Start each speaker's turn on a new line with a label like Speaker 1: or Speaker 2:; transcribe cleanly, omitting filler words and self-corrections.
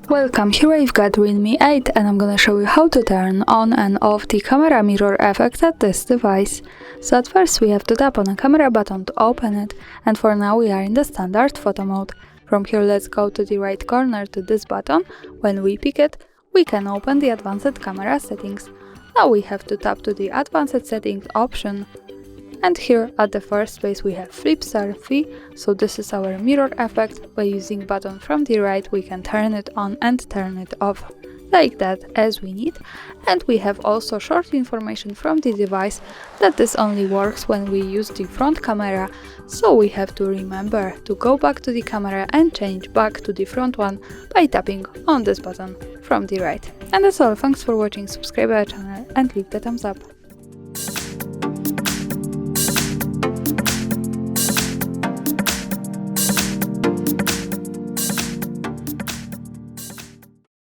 Speaker 1: Welcome, here I've got REALME 8 and I'm gonna show you how to turn on and off the camera mirror effect at this device. So at first we have to tap on a camera button to open it, and for now we are in the standard photo mode. From here let's go to the right corner to this button. When we pick it, we can open the advanced camera settings. Now we have to tap to the advanced settings option. And here at the first space we have flip selfie, so this is our mirror effect. By using button from the right we can turn it on and turn it off, like that, as we need. And we have also short information from the device that this only works when we use the front camera, so we have to remember to go back to the camera and change back to the front one by tapping on this button from the right. And that's all, thanks for watching, subscribe our channel and leave the thumbs up.